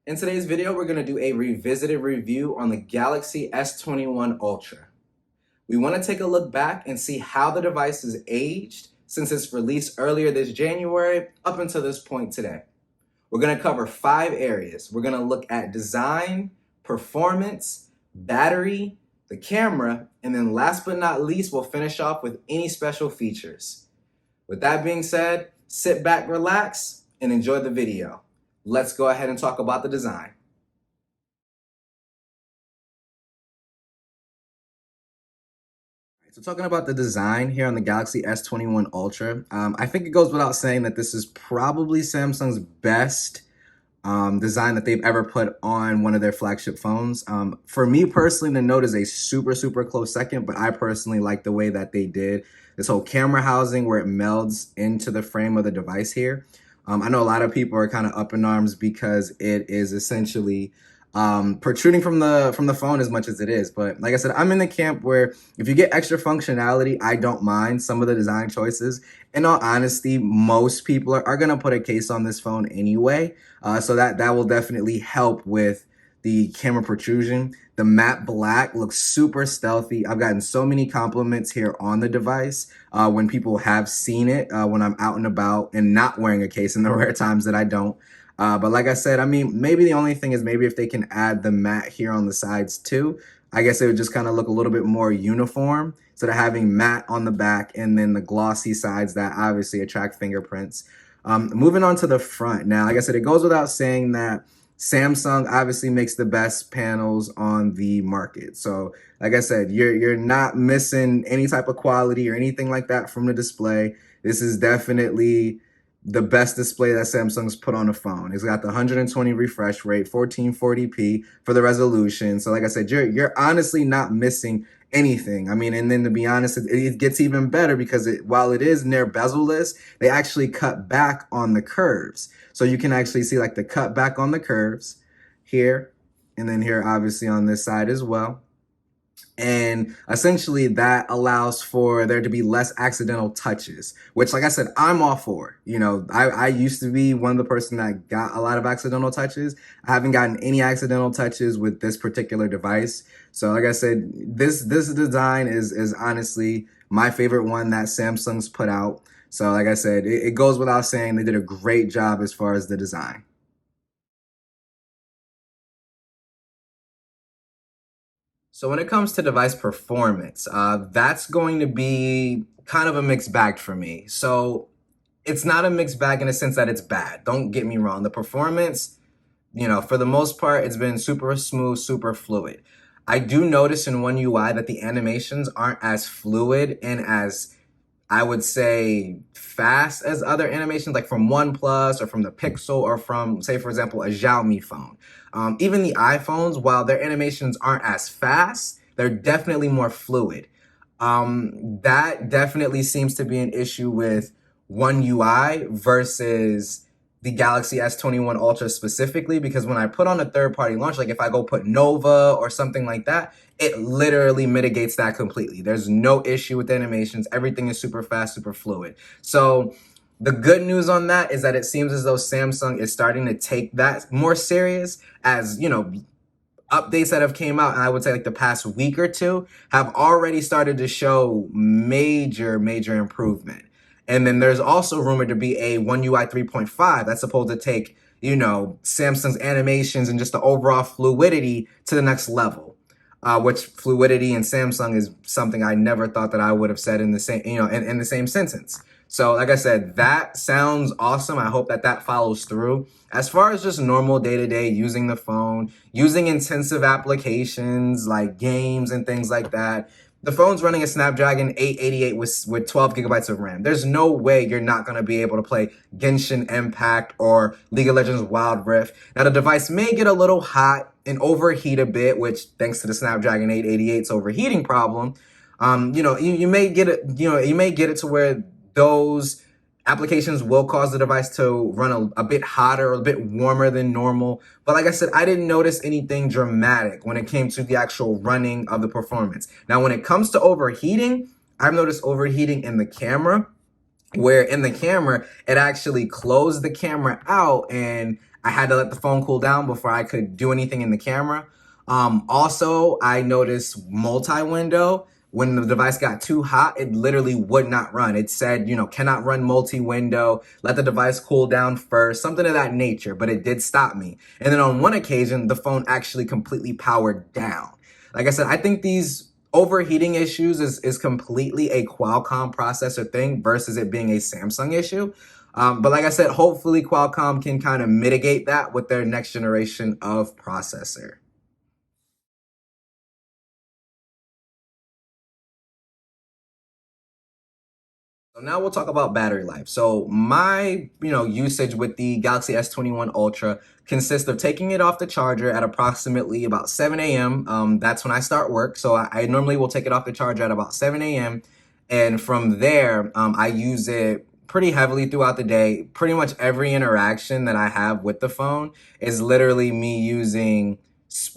In today's video, we're going to do a revisited review on the Galaxy S21 Ultra. We want to take a look back and see how the device has aged since its release earlier this January up until this point today. We're going to cover 5 areas. We're going to look at design, performance, battery, the camera, and then last but not least, we'll finish off with any special features. With that being said, sit back, relax, and enjoy the video. Let's go ahead and talk about the design. So talking about the design here on the Galaxy S21 Ultra, I think it goes without saying that this is probably Samsung's best design that they've ever put on one of their flagship phones. For me personally, the Note is a super close second, but I personally like the way that they did this whole camera housing where it melds into the frame of the device here. I know a lot of people are kind of up in arms because it is essentially protruding from the phone as much as it is. But like I said, I'm in the camp where if you get extra functionality, I don't mind some of the design choices. In all honesty, most people are going to put a case on this phone anyway. So that will definitely help with the camera protrusion. The matte black looks super stealthy. I've gotten so many compliments here on the device when people have seen it when I'm out and about and not wearing a case in the rare times that I don't. But like I said, I mean, maybe the only thing is maybe if they can add the matte here on the sides too, I guess it would just kind of look a little bit more uniform instead of having matte on the back and then the glossy sides that obviously attract fingerprints. Moving on to the front. Now, like I said, it goes without saying that Samsung obviously makes the best panels on the market. So like I said, you're not missing any type of quality or anything like that from the display. This is definitely the best display that Samsung's put on a phone. It's got the 120 refresh rate, 1440p for the resolution. So like I said, you're honestly not missing anything. I mean, and then to be honest, it gets even better because while it is near bezel-less, they actually cut back on the curves. So you can actually see like the cut back on the curves here, and then here obviously on this side as well. And essentially that allows for there to be less accidental touches, which like I said, I'm all for. You know, I used to be one of the person that got a lot of accidental touches. I haven't gotten any accidental touches with this particular device. So like I said, this design is honestly my favorite one that Samsung's put out. So like I said, it goes without saying they did a great job as far as the design. So when it comes to device performance, that's going to be kind of a mixed bag for me. So it's not a mixed bag in the sense that it's bad. Don't get me wrong. The performance, you know, for the most part, it's been super smooth, super fluid. I do notice in One UI that the animations aren't as fluid and as, I would say, fast as other animations like from OnePlus or from the Pixel or from, say, for example, a Xiaomi phone. Even the iPhones, while their animations aren't as fast, they're definitely more fluid. That definitely seems to be an issue with One UI versus the Galaxy S21 Ultra specifically, because when I put on a third-party launch, like if I go put Nova or something like that, it literally mitigates that completely. There's no issue with the animations. Everything is super fast, super fluid. So the good news on that is that it seems as though Samsung is starting to take that more serious, as, you know, updates that have came out, and I would say like the past week or two have already started to show major improvement. And then there's also rumored to be a One UI 3.5 that's supposed to take, you know, Samsung's animations and just the overall fluidity to the next level. Which fluidity in Samsung is something I never thought that I would have said in the same, you know, in the same sentence. So like I said, that sounds awesome. I hope that that follows through. As far as just normal day-to-day using the phone, using intensive applications like games and things like that, the phone's running a Snapdragon 888 with 12 gigabytes of RAM. There's no way you're not going to be able to play Genshin Impact or League of Legends Wild Rift. Now, the device may get a little hot and overheat a bit, which thanks to the Snapdragon 888's overheating problem, you know, you may get it, you know, you may get it to where those applications will cause the device to run a bit hotter or a bit warmer than normal. But like I said, I didn't notice anything dramatic when it came to the actual running of the performance. Now, when it comes to overheating, I've noticed overheating in the camera, where in the camera, it actually closed the camera out and I had to let the phone cool down before I could do anything in the camera. Also, I noticed multi-window. When the device got too hot, it literally would not run. It said, cannot run multi-window, let the device cool down first, something of that nature, but it did stop me. And then on one occasion, the phone actually completely powered down. Like I said, I think these overheating issues is completely a Qualcomm processor thing versus it being a Samsung issue. But like I said, hopefully Qualcomm can kind of mitigate that with their next generation of processor. So now we'll talk about battery life. So my, usage with the Galaxy S21 Ultra consists of taking it off the charger at approximately about 7 a.m. That's when I start work. So I normally will take it off the charger at about 7 a.m. And from there, I use it pretty heavily throughout the day. Pretty much every interaction that I have with the phone is literally me using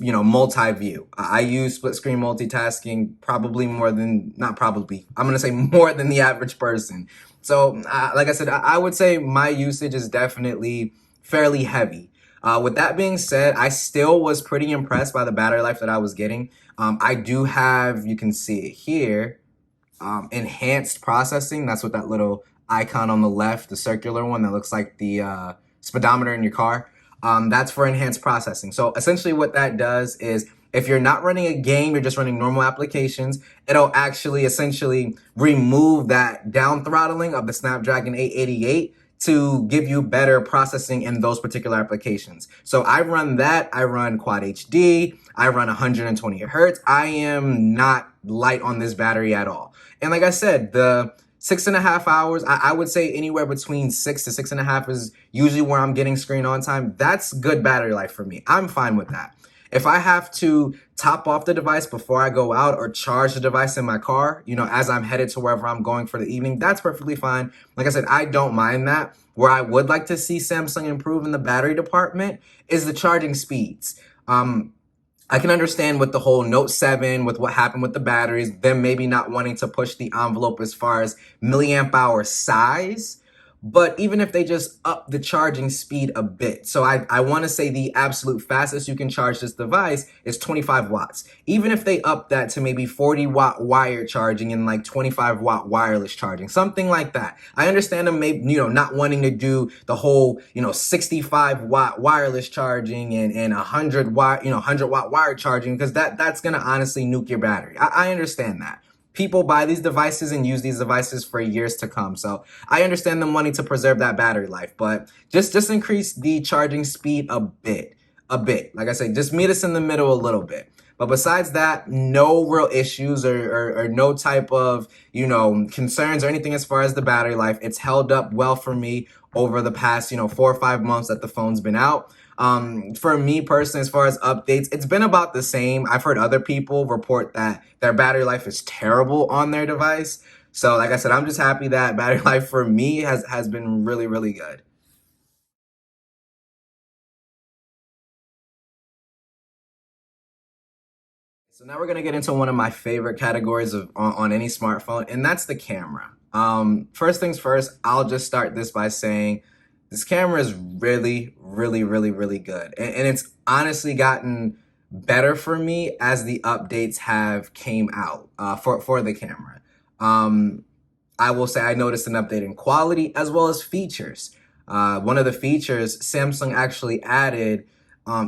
multi-view. I use split screen multitasking probably more than, not probably, I'm going to say more than the average person. So like I said, I would say my usage is definitely fairly heavy. With that being said, I still was pretty impressed by the battery life that I was getting. I do have, you can see it here, enhanced processing. That's what that little icon on the left, the circular one that looks like the speedometer in your car. That's for enhanced processing. So essentially what that does is if you're not running a game, you're just running normal applications, it'll actually essentially remove that down throttling of the Snapdragon 888 to give you better processing in those particular applications. So I run that, I run Quad HD, I run 120 hertz. I am not light on this battery at all. And like I said, the 6.5 hours, I would say anywhere between 6 to 6.5 is usually where I'm getting screen on time. That's good battery life for me. I'm fine with that. If I have to top off the device before I go out or charge the device in my car, as I'm headed to wherever I'm going for the evening, that's perfectly fine. Like I said, I don't mind that. Where I would like to see Samsung improve in the battery department is the charging speeds. I can understand with the whole Note 7, with what happened with the batteries, them maybe not wanting to push the envelope as far as milliamp hour size. But even if they just up the charging speed a bit. So I want to say the absolute fastest you can charge this device is 25 watts. Even if they up that to maybe 40 watt wired charging and like 25 watt wireless charging, something like that. I understand them maybe, not wanting to do the whole, 65 watt wireless charging and 100 watt, 100 watt wired charging, because that's going to honestly nuke your battery. I understand that. People buy these devices and use these devices for years to come. So I understand them wanting to preserve that battery life, but just increase the charging speed a bit. Like I said, just meet us in the middle a little bit. But besides that, no real issues or no type of, concerns or anything as far as the battery life. It's held up well for me over the past, 4 or 5 months that the phone's been out. For me personally, as far as updates, it's been about the same. I've heard other people report that their battery life is terrible on their device. So like I said, I'm just happy that battery life for me has been really, really good. So now we're gonna get into one of my favorite categories on any smartphone, and that's the camera. First things first, I'll just start this by saying this camera is really, really, really, really good. And it's honestly gotten better for me as the updates have came out for the camera. I will say I noticed an update in quality as well as features. One of the features Samsung actually added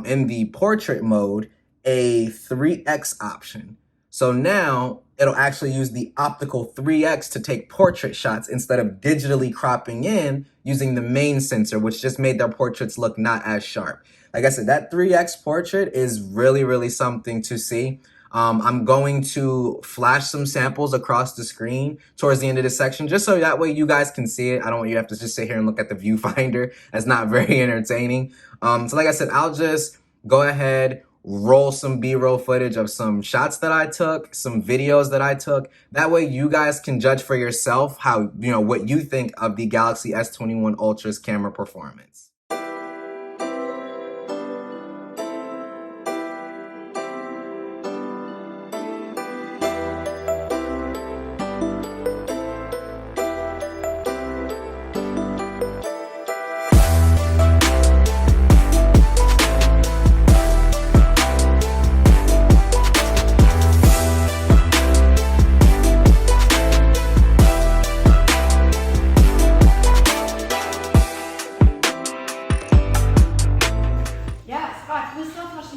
in the portrait mode a 3x option. So now it'll actually use the optical 3x to take portrait shots instead of digitally cropping in using the main sensor, which just made their portraits look not as sharp. Like I said, that 3x portrait is really, really something to see. I'm going to flash some samples across the screen towards the end of this section, just so that way you guys can see it. I don't want you to have to just sit here and look at the viewfinder. That's not very entertaining. So like I said, I'll just go ahead, roll some B-roll footage of some shots that I took, some videos that I took. That way you guys can judge for yourself how, what you think of the Galaxy S21 Ultra's camera performance.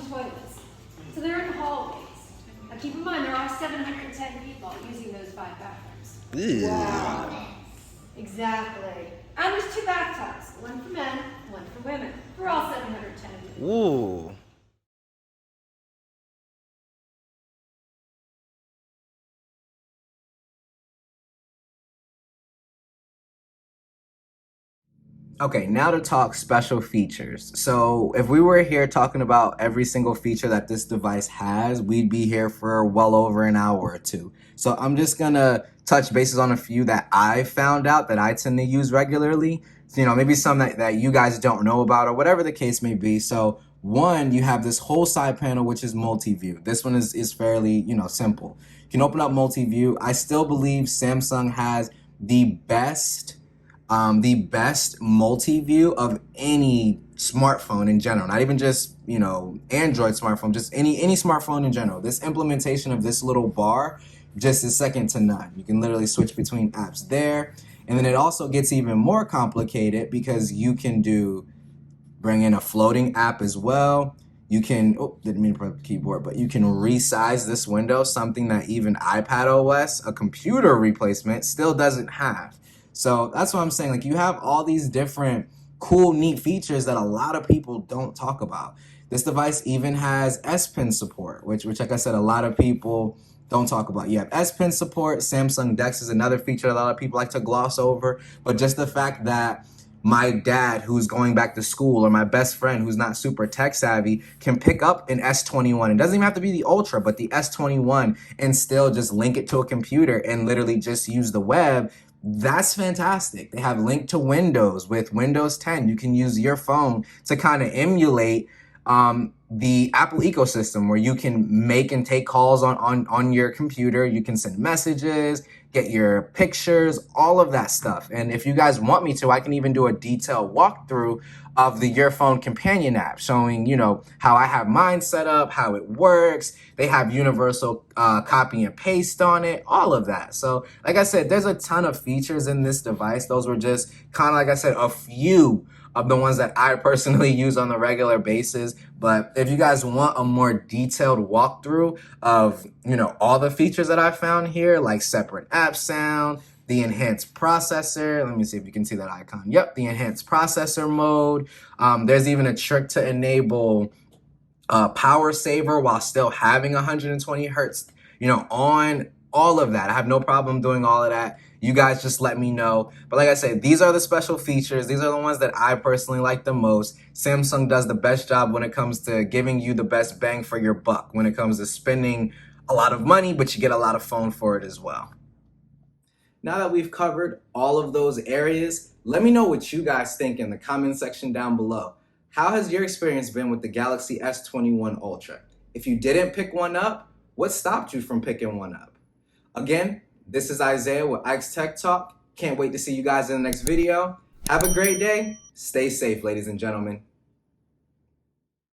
toilets. So they're in the hallways. Now keep in mind, there are 710 people using those 5 bathrooms. Ew. Wow. Exactly. And there's 2 bathtubs, one for men, one for women, for all 710 people. Ooh. Okay, now to talk special features. So if we were here talking about every single feature that this device has, we'd be here for well over an hour or two. So I'm just gonna touch bases on a few that I found out that I tend to use regularly. So, maybe some that you guys don't know about or whatever the case may be. So one, you have this whole side panel, which is multi-view. This one is fairly, simple. You can open up multi-view. I still believe Samsung has the best multi-view of any smartphone in general, not even just Android smartphone, just any smartphone in general. This implementation of this little bar just is second to none. You can literally switch between apps there, and then it also gets even more complicated because you can bring in a floating app as well. You can, didn't mean to put the keyboard, but you can resize this window, something that even iPad OS, a computer replacement, still doesn't have. So that's what I'm saying. Like, you have all these different cool, neat features that a lot of people don't talk about. This device even has S Pen support, which like I said, a lot of people don't talk about. You have S Pen support. Samsung Dex is another feature that a lot of people like to gloss over. But just the fact that my dad who's going back to school or my best friend who's not super tech savvy can pick up an S21. It doesn't even have to be the Ultra, but the S21 and still just link it to a computer and literally just use the web. That's fantastic. They have link to Windows with Windows 10. You can use your phone to kind of emulate the Apple ecosystem where you can make and take calls on your computer. You can send messages, get your pictures, all of that stuff. And if you guys want me to, I can even do a detailed walkthrough of the Your Phone Companion app showing, how I have mine set up, how it works. They have universal copy and paste on it, all of that. So like I said, there's a ton of features in this device. Those were just kind of, like I said, a few of the ones that I personally use on a regular basis. But if you guys want a more detailed walkthrough of, all the features that I found here, like separate app sound, the enhanced processor. Let me see if you can see that icon. Yep, the enhanced processor mode. There's even a trick to enable power saver while still having 120 hertz, on all of that. I have no problem doing all of that. You guys just let me know. But like I said, these are the special features. These are the ones that I personally like the most. Samsung does the best job when it comes to giving you the best bang for your buck, when it comes to spending a lot of money, but you get a lot of phone for it as well. Now that we've covered all of those areas, let me know what you guys think in the comment section down below. How has your experience been with the Galaxy S21 Ultra? If you didn't pick one up, what stopped you from picking one up? Again, this is Isaiah with Ike's Tech Talk. Can't wait to see you guys in the next video. Have a great day. Stay safe, ladies and gentlemen.